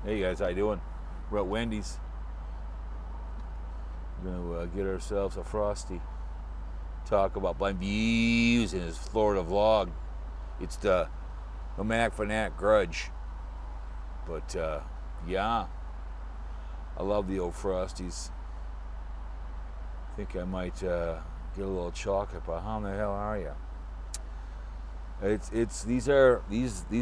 Hey guys, how you doing? We're at Wendy's. We're gonna get ourselves a Frosty. Talk about BlindViews in his Florida vlog. It's the Nomadic Fanatic Grudge. But yeah, I love the old Frosties. I think I might get a little chocolate, but how in the hell are you? These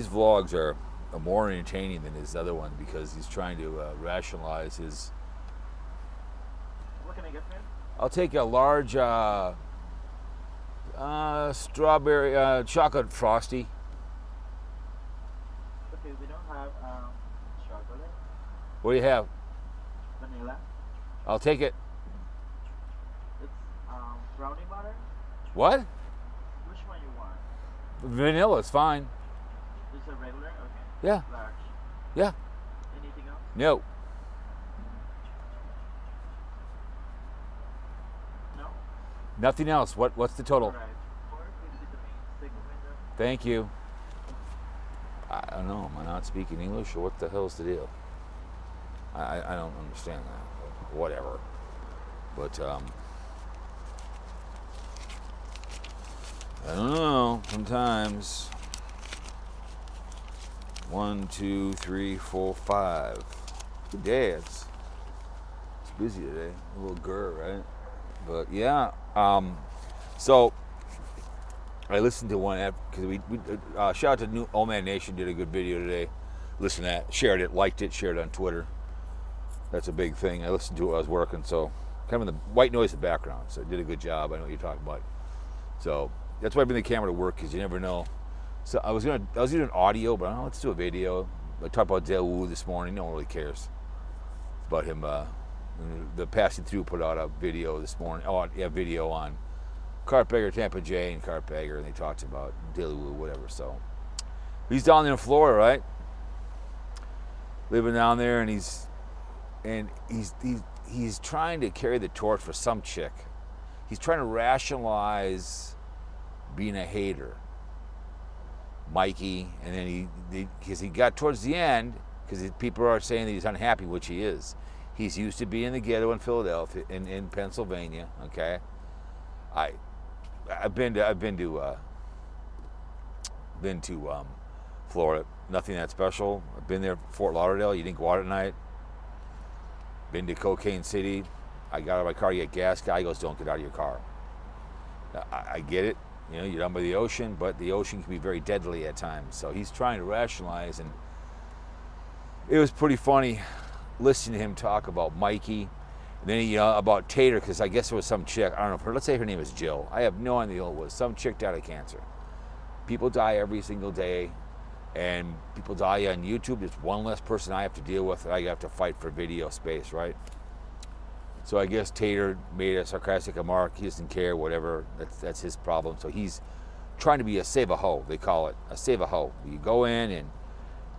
vlogs are more entertaining than his other one because he's trying to rationalize his. What can I get, man? I'll take a large strawberry chocolate Frosty. Okay, we don't have chocolate, What do you have? vanilla. I'll take it. It's brownie butter. What? Which one you want? Vanilla's fine. Just a regular? Okay. Yeah. Large. Yeah. Anything else? No. No? Nothing else. What's the total? Alright. 450 the main single window. Thank you. I don't know. Am I not speaking English or what the hell's the deal? I don't understand that. Whatever. But I don't know. Sometimes 1, 2, 3, 4, 5. Good day. It's busy today. A little grr, right? But yeah. So I listened to one because we shout out to Nomad Nation, did a good video today. Listened to that, shared it, liked it, shared it on Twitter. That's a big thing. I listened to it while I was working, so kind of in the white noise in the background. So it did a good job. I know what you're talking about. So that's why I bring the camera to work, because you never know. So I was doing audio, but I don't know, let's do a video. I talked about Del Wu this morning. No one really cares. It's about him. The Passing Through put out a video this morning. Oh yeah, video on Carpegger, Tampa J, and Carpegger, and they talked about Del Wu, whatever. So he's down there in Florida, right? Living down there, and he's trying to carry the torch for some chick. He's trying to rationalize being a hater, Mikey, and then because he got towards the end, because people are saying that he's unhappy, which he is. He's used to being in the ghetto in Philadelphia, in Pennsylvania. Okay, I've been to Florida. Nothing that special. I've been there, Fort Lauderdale. You didn't go out at night. Been to Cocaine City. I got out of my car to get gas. Guy goes, "Don't get out of your car." I get it. You know, you're down by the ocean, but the ocean can be very deadly at times. So he's trying to rationalize, and it was pretty funny listening to him talk about Mikey, and then about Tater, because I guess it was some chick. I don't know. Let's say her name is Jill. I have no idea who it was. Some chick died of cancer. People die every single day, and people die on YouTube. It's one less person I have to deal with. I have to fight for video space, right? So I guess Tater made a sarcastic remark. He doesn't care, whatever. That's his problem. So he's trying to be a save-a-hoe, they call it. A save-a-hoe. You go in and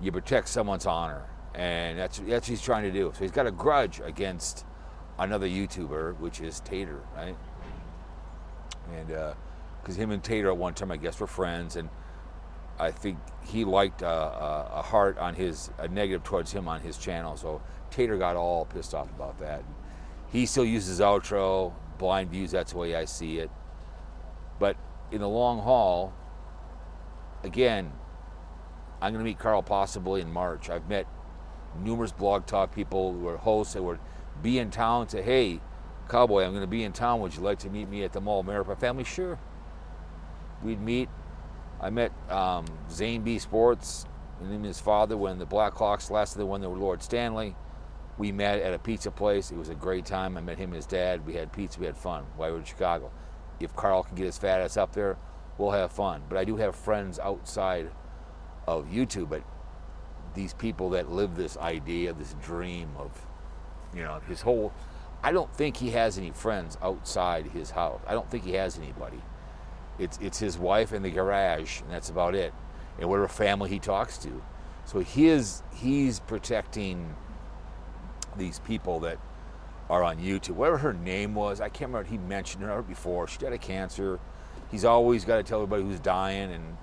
you protect someone's honor. And that's what he's trying to do. So he's got a grudge against another YouTuber, which is Tater, right? And because him and Tater at one time, I guess, were friends. And I think he liked a heart on a negative towards him on his channel. So Tater got all pissed off about that. He still uses outro, BlindViews, that's the way I see it. But in the long haul, again, I'm going to meet Carl possibly in March. I've met numerous Blog Talk people who are hosts that would be in town and say, "Hey, Cowboy, I'm going to be in town. Would you like to meet me at the Mall of America?" Family, sure. We'd meet. I met Zane B. Sports and his father when the Blackhawks lasted won the Lord Stanley. We met at a pizza place. It was a great time. I met him and his dad. We had pizza. We had fun while we were in Chicago. If Carl can get his fat ass up there, we'll have fun. But I do have friends outside of YouTube, but these people that live this idea, this dream of, his whole. I don't think he has any friends outside his house. I don't think he has anybody. It's his wife in the garage, and that's about it. And whatever family he talks to. So he's protecting these people that are on YouTube. Whatever her name was, I can't remember. He mentioned her before. She died of cancer. He's always got to tell everybody who's dying, and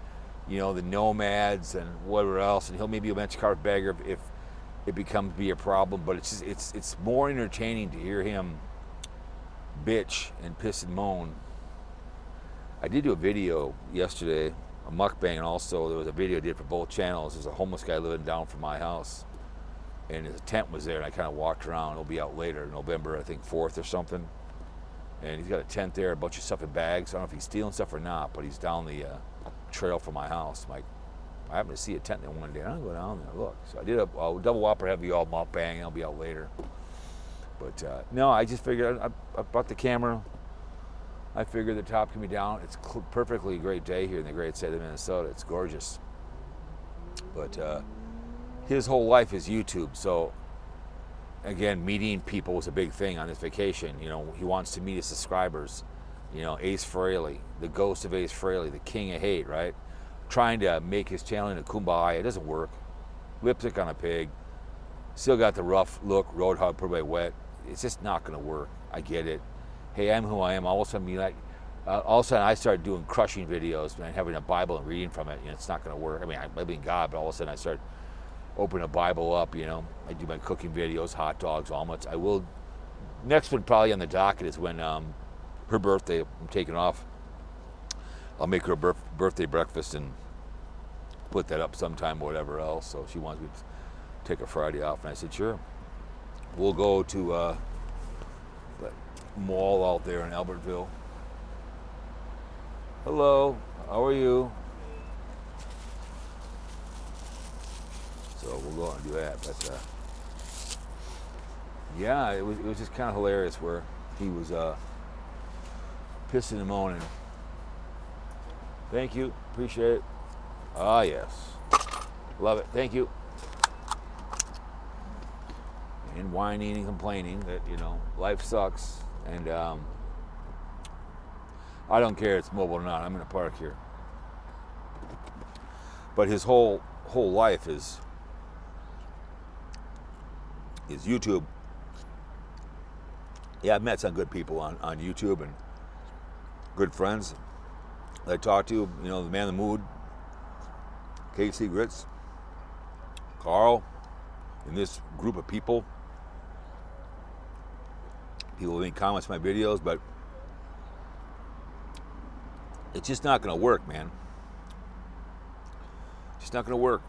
the nomads and whatever else. And he'll mention Carpegger it becomes be a problem. But it's more entertaining to hear him bitch and piss and moan. I did do a video yesterday, a mukbang, and also there was a video I did for both channels. There's a homeless guy living down from my house, and his tent was there, and I kind of walked around. It'll be out later, November, I think 4th or something. And he's got a tent there, a bunch of stuff in bags. I don't know if he's stealing stuff or not, but he's down the trail from my house. I'm like, I happened to see a tent there one day. I'm gonna go down there, look. So I did a double whopper heavy all mukbang. I'll be out later. But no, I just figured I bought the camera. I figured the top can be down. It's perfectly great day here in the great state of Minnesota. It's gorgeous. But his whole life is YouTube. So again, meeting people was a big thing on this vacation. You know, he wants to meet his subscribers. You know, Ace Frehley, the ghost of Ace Frehley, the king of hate, right? Trying to make his channel into kumbaya. It doesn't work. Lipstick on a pig. Still got the rough look, roadhog, put away wet. It's just not going to work. I get it. Hey, I'm who I am. All of a sudden, all of a sudden I started doing crushing videos and having a Bible and reading from it. You know, it's not going to work. I mean, I believe in God, but all of a sudden I started opening a Bible up. You know, I do my cooking videos, hot dogs, omelets. I will. Next one probably on the docket is when her birthday. I'm taking off. I'll make her a birthday breakfast and put that up sometime or whatever else. So she wants me to take a Friday off, and I said sure. We'll go to the mall out there in Albertville. Hello, how are you? So we'll go out and do that. But yeah, it was just kind of hilarious where he was pissing and moaning. Thank you, appreciate it. Ah, yes, love it. Thank you. And whining and complaining that, you know, life sucks, and I don't care if it's mobile or not. I'm in a park here. But his whole life is YouTube. Yeah, I've met some good people on YouTube and good friends that I talk to. You know, the man of the mood, KC Grits, Carl, and this group of people. People make comments on my videos, but it's just not going to work, man. It's just not going to work.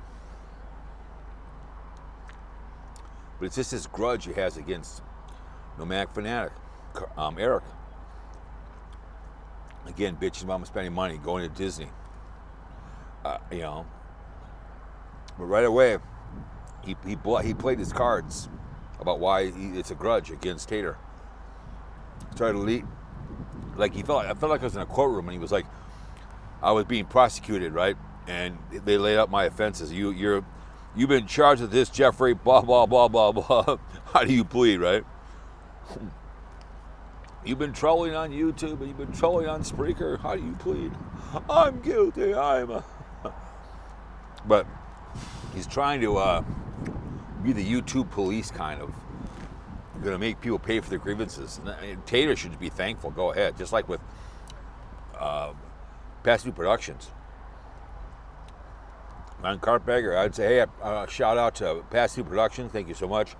But it's just this grudge he has against Nomadic Fanatic, Eric. Again, bitching about him spending money, going to Disney. You know. But right away, he played his cards about why it's a grudge against Tater. Tried to lead, like I felt like I was in a courtroom, and he was like, I was being prosecuted, right? And they laid out my offenses. You've been charged with this, Jeffrey. Blah blah blah blah blah. How do you plead, right? You've been trolling on YouTube, and you've been trolling on Spreaker. How do you plead? I'm guilty. But he's trying to be the YouTube police, kind of. Going to make people pay for their grievances. And Tater should be thankful. Go ahead. Just like with Past Due Productions. On Cartbagger, I'd say, hey, shout out to Past Due Productions. Thank you so much.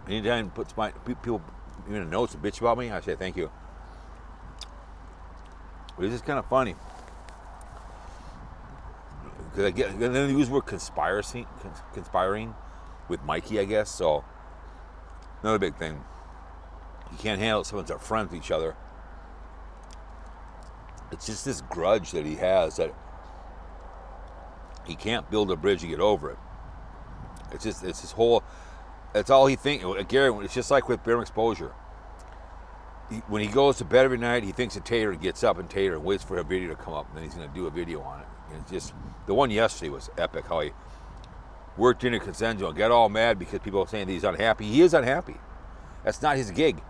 Anytime puts my people even notes and bitch about me, I say thank you. But it's just kind of funny. Because and then they use the word conspiring with Mikey, I guess. So another big thing. You can't handle it. Someone's a friend with each other. It's just this grudge that he has that he can't build a bridge to get over it. It's this whole. That's all he thinks. Gary, it's just like with Bear Exposure. When he goes to bed every night, he thinks of Tater and gets up and Tater and waits for a video to come up, and then he's going to do a video on it. And it's just the one yesterday was epic. How he worked in a Consenso and got all mad because people are saying that he's unhappy. He is unhappy. That's not his gig.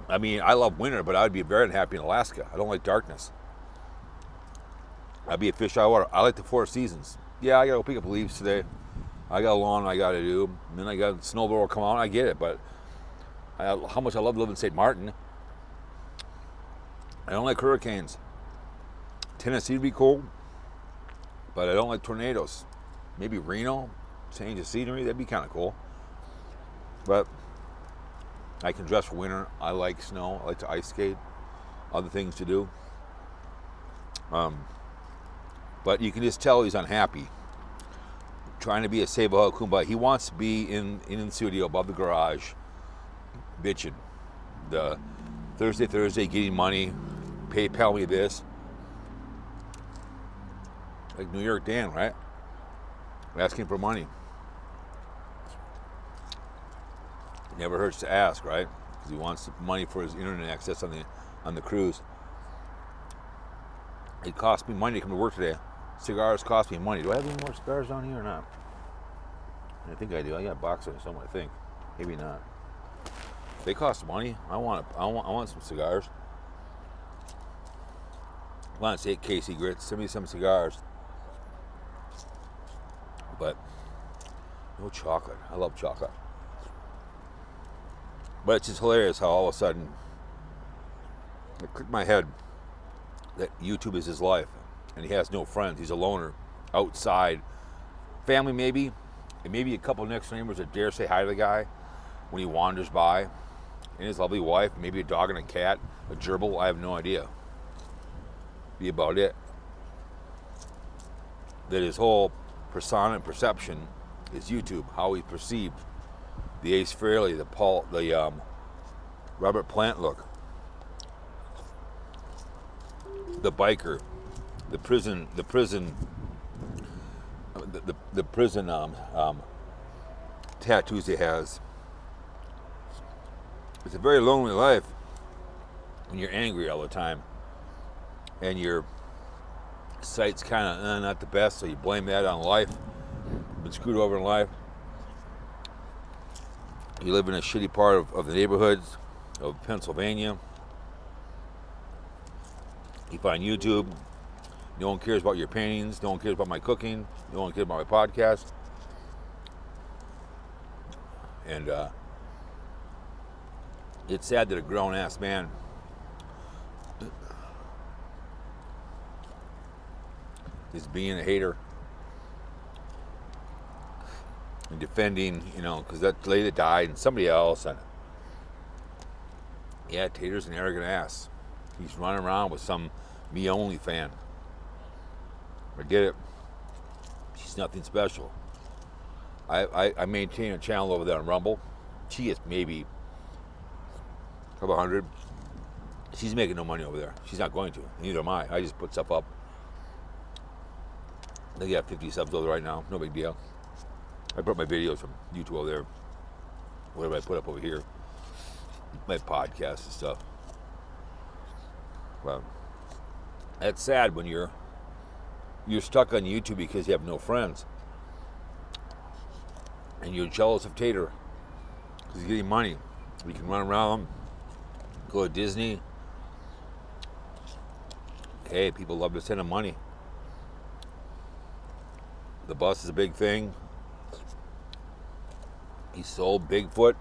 I mean, I love winter, but I would be very unhappy in Alaska. I don't like darkness. I'd be a fish out of water. I like the 4 seasons. Yeah, I got to go pick up leaves today. I got a lawn I got to do. And then I got a snowblower come out. I get it, but how much I love living in St. Martin. I don't like hurricanes. Tennessee would be cool, but I don't like tornadoes. maybe Reno, change the scenery. That'd be kind of cool. But I can dress for winter. I like snow. I like to ice skate. Other things to do. But you can just tell he's unhappy. Trying to be a Sable Kumbaya. He wants to be in the studio above the garage, bitching. The Thursday, getting money. PayPal me this. Like New York Dan, right? Asking for money. It never hurts to ask, right? Because he wants money for his internet access on the cruise. It cost me money to come to work today. Cigars cost me money. Do I have any more cigars down here or not? I think I do. I got a box of them somewhere, I think. Maybe not. They cost money. I want some cigars. Come on, say Casey Grits. Send me some cigars. But no chocolate. I love chocolate. But it's just hilarious how all of a sudden it clicked in my head that YouTube is his life, and he has no friends. He's a loner outside. Family maybe, and maybe a couple next door neighbors that dare say hi to the guy when he wanders by, and his lovely wife, maybe a dog and a cat, a gerbil. I have no idea. Be about it. That his whole persona and perception is YouTube, how he's perceived. The Ace Frehley, the Robert Plant look, the biker, the prison tattoos he has. It's a very lonely life when you're angry all the time, and your sight's kind of not the best, so you blame that on life. Been screwed over in life. You live in a shitty part of the neighborhoods of Pennsylvania. You find YouTube. No one cares about your paintings. No one cares about my cooking. No one cares about my podcast. And it's sad that a grown-ass man is being a hater and defending, because that lady that died and somebody else. And yeah, Tater's an arrogant ass. He's running around with some me only fan. I get it. She's nothing special. I maintain a channel over there on Rumble. She is maybe a couple hundred. She's making no money over there. She's not going to. Neither am I. I just put stuff up. They got 50 subs over there right now. No big deal. I put my videos from YouTube over there. Whatever I put up over here. My podcasts and stuff. Well, that's sad when you're stuck on YouTube because you have no friends. And you're jealous of Tater because he's getting money. You can run around him, go to Disney. Hey, people love to send him money. The bus is a big thing. He sold Bigfoot.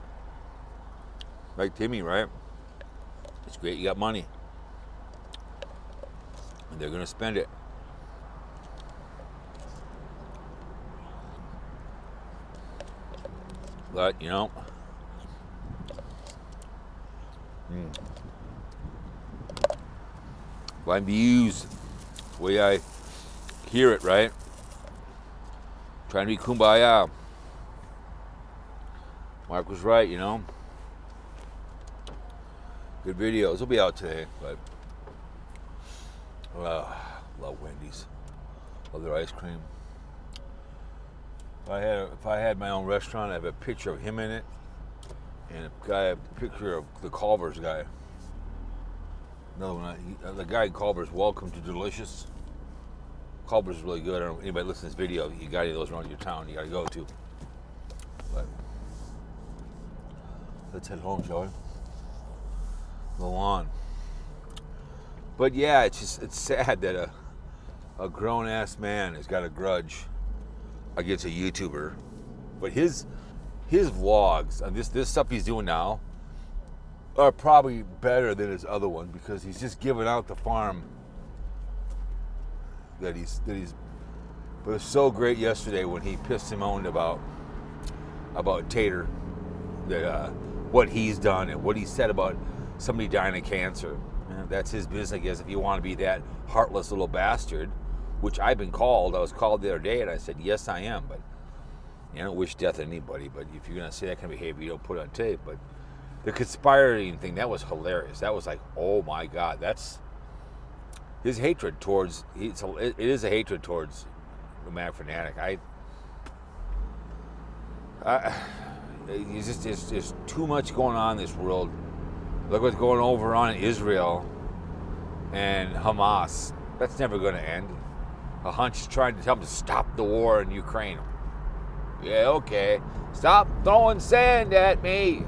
Like Timmy, right? It's great you got money. And they're going to spend it. But, BlindViews, the way I hear it, right? Trying to be kumbaya. Mark was right, Good videos. Will be out today, but love Wendy's. Love their ice cream. If I had my own restaurant, I'd have a picture of him in it, and a picture of the Culver's guy. Another one, the guy Culver's, Welcome to Delicious. Culver's is really good. I don't know if anybody listens to this video. You got any of those around your town, you got to go to. But let's head home, shall we? The lawn. But yeah, it's sad that a grown ass man has got a grudge against a YouTuber. But his vlogs and this stuff he's doing now are probably better than his other one because he's just giving out the farm that he's But it was so great yesterday when he pissed and moaned about Tater, that what he's done and what he said about somebody dying of cancer. That's his business, I guess, if you want to be that heartless little bastard, which I've been called. I was called the other day, and I said, yes, I am. But I don't wish death on anybody. But if you're going to say that kind of behavior, you don't put it on tape. But the conspiring thing, that was hilarious. That was like, oh, my God. That's his hatred towards, it is a hatred towards Nomadic Fanatic. There's too much going on in this world. Look what's going over on Israel and Hamas. That's never going to end. A hunch is trying to tell them to stop the war in Ukraine. Yeah, okay. Stop throwing sand at me.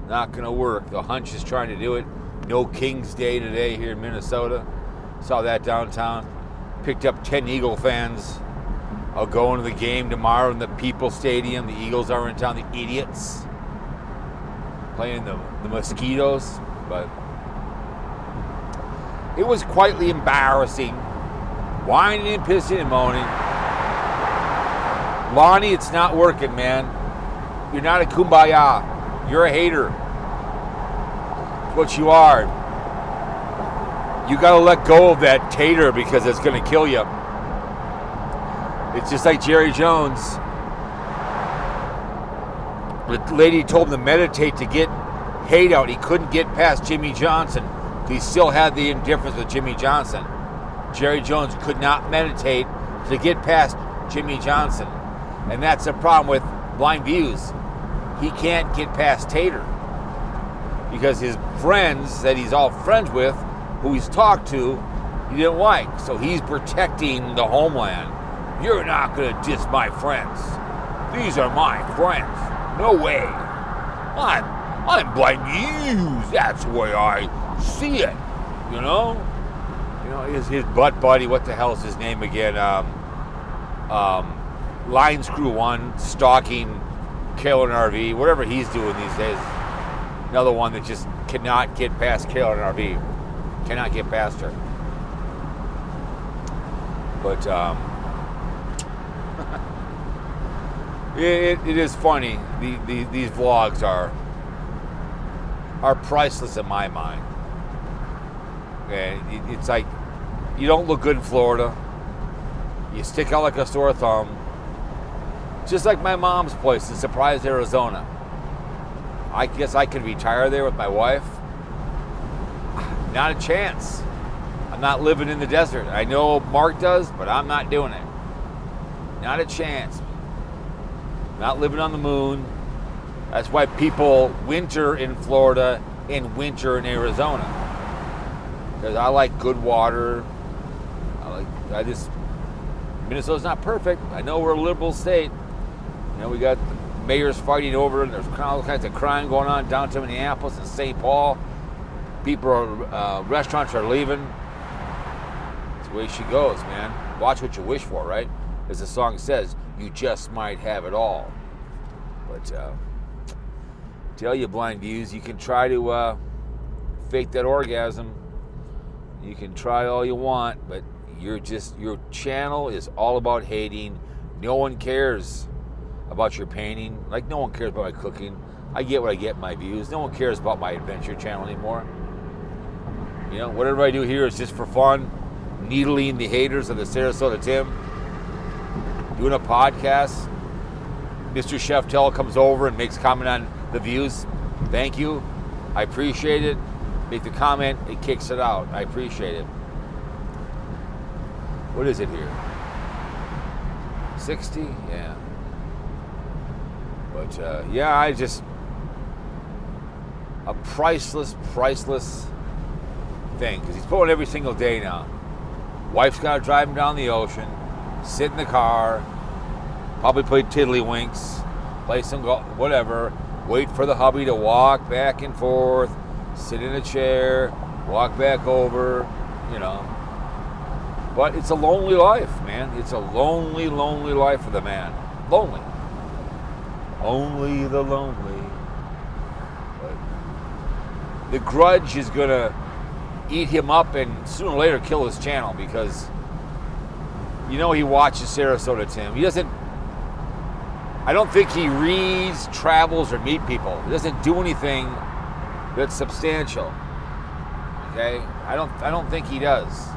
Not going to work. The hunch is trying to do it. No King's Day today here in Minnesota. Saw that downtown. Picked up 10 Eagle fans. I'll go into the game tomorrow in the People Stadium. The Eagles are in town. The idiots. Playing the Mosquitoes. But it was quietly embarrassing. Whining and pissing and moaning. Lonnie, it's not working, man. You're not a kumbaya. You're a hater. That's what you are. You got to let go of that tater because it's going to kill you. It's just like Jerry Jones. The lady told him to meditate to get hate out. He couldn't get past Jimmy Johnson. He still had the indifference with Jimmy Johnson. Jerry Jones could not meditate to get past Jimmy Johnson. And that's the problem with BlindViews. He can't get past Tater. Because his friends that he's all friends with, who he's talked to, he didn't like. So he's protecting the homeland. You're not going to diss my friends. These are my friends. No way. I'm BlindViews. That's the way I see it. You know? You know, his butt buddy, what the hell is his name again? Lions Crew 1, stalking Kalen RV, whatever he's doing these days. Another one that just cannot get past Kalen RV. Cannot get past her. But it is funny. These vlogs are priceless in my mind. And it's like, you don't look good in Florida. You stick out like a sore thumb. Just like my mom's place in Surprise, Arizona. I guess I could retire there with my wife. Not a chance. I'm not living in the desert. I know Mark does, but I'm not doing it. Not a chance. Not living on the moon. That's why people winter in Florida and winter in Arizona. Because I like good water. Minnesota's not perfect. I know we're a liberal state. You know, we got mayors fighting over it. There's all kinds of crime going on downtown Minneapolis and St. Paul. Restaurants are leaving. That's the way she goes, man. Watch what you wish for, right? As the song says, you just might have it all. But tell you, BlindViews, you can try to fake that orgasm. You can try all you want, but your channel is all about hating. No one cares about your painting. Like, no one cares about my cooking. I get what I get in my views. No one cares about my adventure channel anymore. You know, whatever I do here is just for fun. Needling the haters of the Sarasota Tim. Doing a podcast. Mr. Chef Tell comes over and makes comment on the views. Thank you. I appreciate it. Make the comment. It kicks it out. I appreciate it. What is it here? 60? Yeah. But yeah, a priceless thing. Because he's pulling every single day now. Wife's got to drive him down the ocean. Sit in the car. Probably play tiddlywinks. Play some golf, whatever. Wait for the hubby to walk back and forth. Sit in a chair. Walk back over. You know. But it's a lonely life, man. It's a lonely life for the man. Lonely. Only the lonely. But the Grudge is going to eat him up and sooner or later kill his channel because You know he watches Sarasota, Tim. He doesn't. I don't think he reads, travels, or meet people. He doesn't do anything that's substantial. Okay, I don't think he does.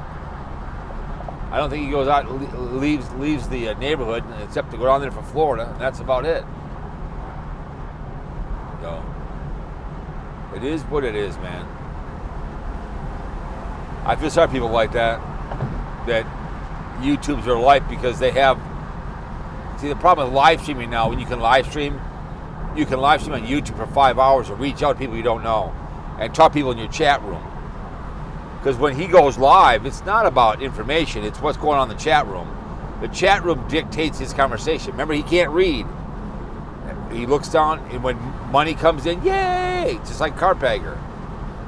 I don't think he goes out, leaves the neighborhood except to go down there for Florida, and that's about it. So it is what it is, man. I feel sorry for people like that YouTube's their life because they have. See, the problem with live streaming now, when you can live stream on YouTube for 5 hours and reach out to people you don't know and talk to people in your chat room. Because when he goes live, it's not about information, it's what's going on in the chat room. The chat room dictates his conversation. Remember, he can't read. He looks down, and when money comes in, yay! Just like Carpegger.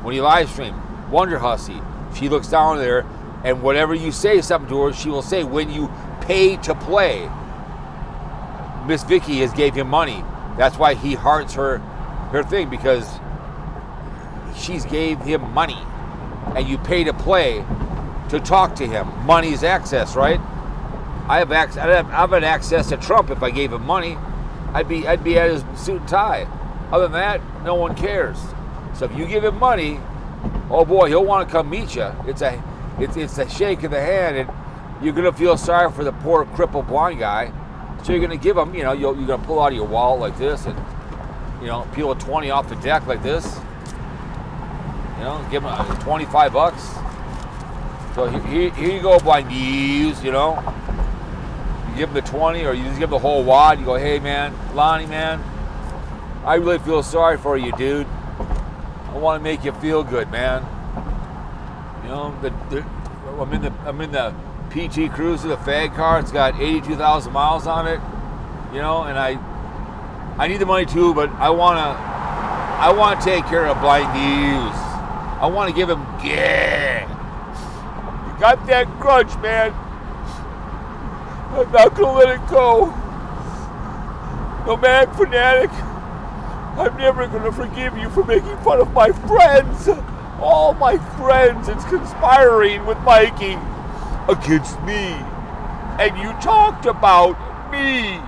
When you live stream, Wonder Hussy, she looks down there, and whatever you say something to her, she will say, when you pay to play. Miss Vicky has gave him money. That's why he hearts her thing, because she's gave him money. And you pay to play to talk to him. Money's access, right? I've had access to Trump. If I gave him money, I'd be at his suit and tie. Other than that, no one cares. So if you give him money, oh boy, he'll want to come meet you. It's a shake of the hand, and you're gonna feel sorry for the poor crippled blind guy. So you're gonna give him, you're gonna pull out of your wallet like this, and peel a 20 off the deck like this. Give him 25 bucks. So here you go, BlindViews, You give him the 20, or you just give him the whole wad. You go, hey man, Lonnie man, I really feel sorry for you, dude. I want to make you feel good, man. I'm in the PT Cruiser, the fag car. It's got 82,000 miles on it. And I need the money too, but I want to take care of BlindViews. I want to give him, yeah. You got that grudge, man. I'm not going to let it go. Nomadic, Fanatic, I'm never going to forgive you for making fun of my friends. All my friends, it's conspiring with Mikey against me. And you talked about me.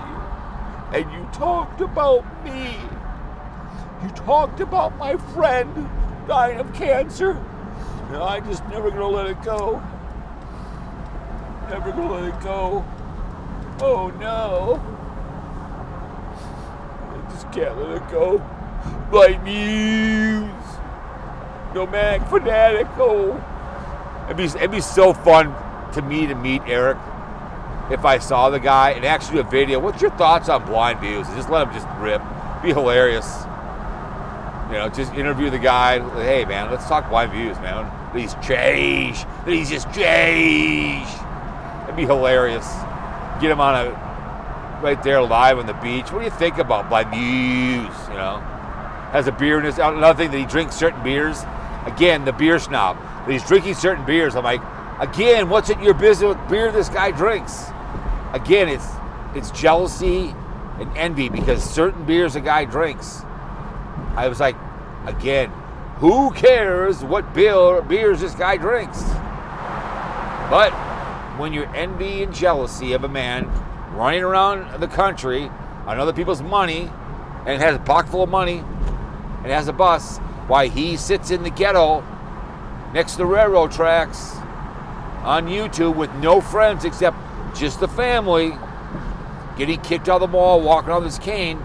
And you talked about me. You talked about my friend dying of cancer. And I'm just never going to let it go. Never going to let it go. Oh no. I just can't let it go. BlindViews. Nomadic, Fanatic. Oh. It'd be so fun to me to meet Eric if I saw the guy and actually do a video. What's your thoughts on BlindViews? Just let him just rip. Be hilarious. Just interview the guy. Hey man, let's talk BlindViews, man. These change. These just change. It'd be hilarious. Get him on right there live on the beach. What do you think about BlindViews? Has a beer in his. Another thing that he drinks certain beers. Again, the beer snob. That he's drinking certain beers. I'm like, again, what's it your business with beer this guy drinks? Again, it's jealousy and envy because certain beers a guy drinks. I was like, again, who cares what beers this guy drinks? But when you're envy and jealousy of a man running around the country on other people's money and has a pocket full of money and has a bus, why he sits in the ghetto next to the railroad tracks on YouTube with no friends except just the family, getting kicked out of the mall, walking on his cane,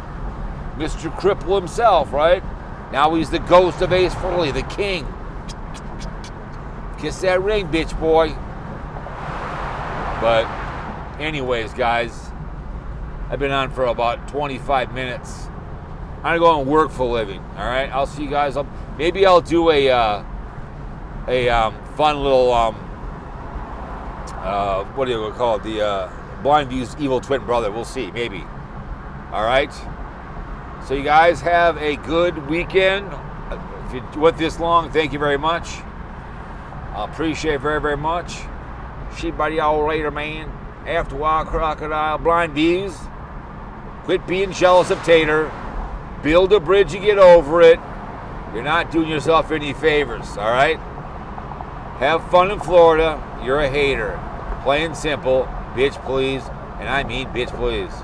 Mr. Cripple himself, right? Now he's the ghost of Ace Frehley, the king. Kiss that ring, bitch boy. But anyways, guys, I've been on for about 25 minutes. I'm gonna go and work for a living. All right, I'll see you guys. Maybe I'll do a fun little what do you call it? The BlindViews evil twin brother. We'll see. Maybe. All right. So you guys have a good weekend. If you went this long, thank you very much. I appreciate it very, very much. See buddy all later, man. After a while, crocodile. BlindViews. Quit being jealous of Tater. Build a bridge and get over it. You're not doing yourself any favors, all right? Have fun in Florida. You're a hater. Plain and simple. bitch please, and I mean bitch please.